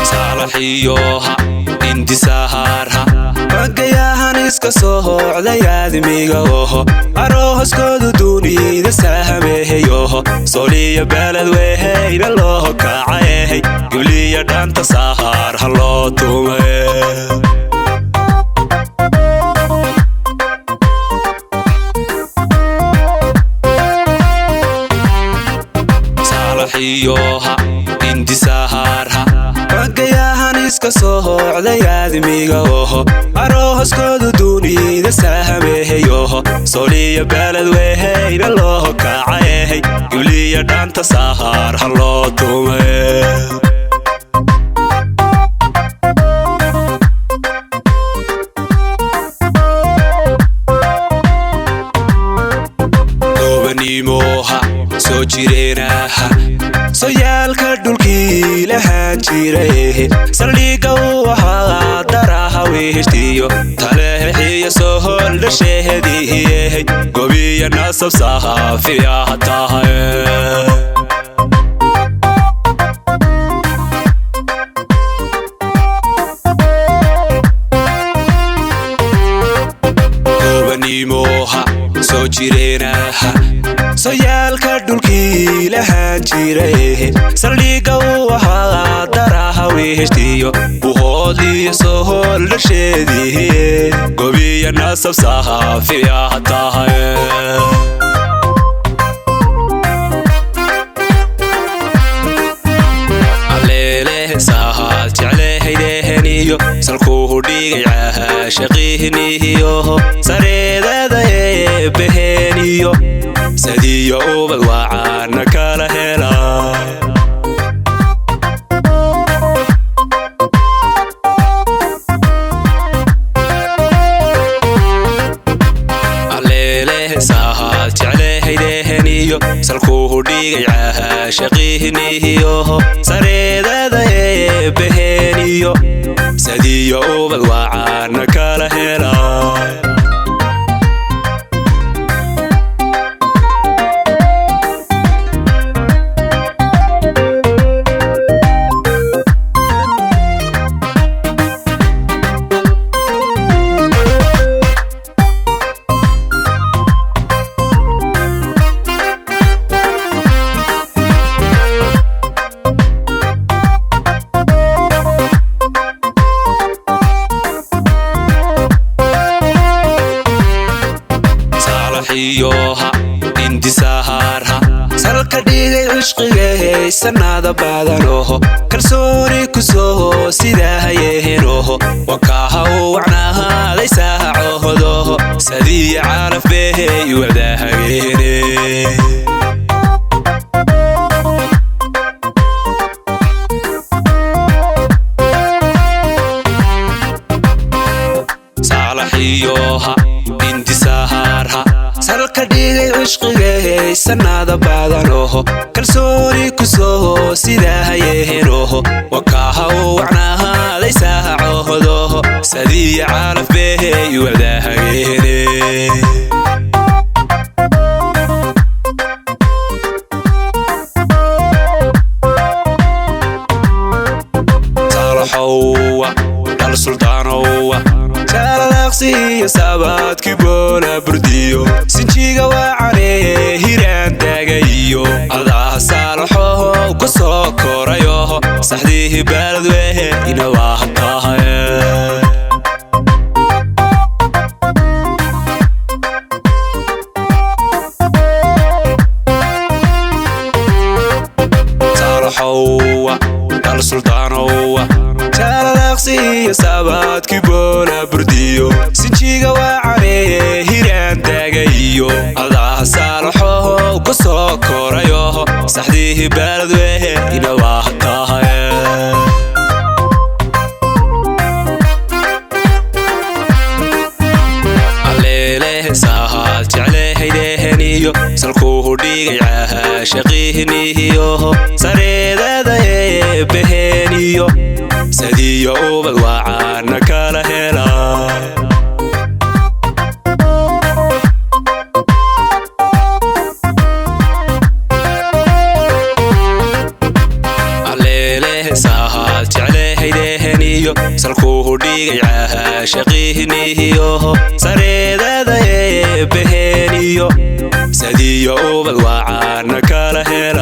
صالحيوها انتساهارها وقياهن اسكا سوهوعداياد ميغاوهو arohoskoodu duunida saahameehayoho sooliya balad weehayna loo kacayahay gibliya dhanta sahaar ha loo tuumay صالحيوها انتساهارها وقياهن اسكا سوهوعداياد ميغاوهو arohoskoodu duunida saahameehayoho sooliya balad weehayna loo kacayahay gibliya dhanta sahaar ha loo tuumay gobanimoha soo jireenaha soyaalka dhulkii lahaan jiray saldhigga u ahaa daraha weheshtiyo taleexiyo soo holdhasheehadiiyahay gobiya nasab sahaafiyaha tahay gobanimoha soo jireenaha soyaalka dhulkii lahaan jiray saldhigga u ahaa daraha weheshtiyo buhoodiyo soo holdhasheediye gobiya nasab sahaafiyaha tahay aleeleh sahaad jeclehaydeheniyo salkuu dhigay caashaqiihnihiyo sareedada eebbaheniyo sadiyo ubad wacaana kala hela aleeleh sahaad jeclehaydeheniyo salkuu dhigay caashaqiihnihiyo sareedada eebbaheniyo sadiyo ubad wacaana kala hela صالحيوها انتساهارها salka dhigay cishqigay sanada baadanoho kalsooni ku soo sidaayehenoho wakaha u wacnaaday saacohodo sadiya calaf beey wadahageene صالحيوها انتساهارها salka dhigay cishqigay sanada baadanoho kalsooni ku soo sidaayehenoho wakaha u wacnaaday saacohodo sadiya calaf beey wadahageene صالحوها dal sultaanowa jalaqsiyo sabaadkii boona burdiyo sinjiga wacanee hiraan taagayo adaa saalaxoho ku soo korayo saxdihi balad wehe ina waa tahay tagayo adaa saalaxo ku soo korayo saxdihi balad weyn waa tahay saahad jeclehaydeheniyo salkuhu dhigaya shaqihiniyo sareedada eebbaheniyo sadiyo ubad wacaana kala hela saahad jeclehaydeheniyo salkuhu dhigaya shaqihiniyo sareedada eebbaheniyo sadiyo ubad wacaana kala hela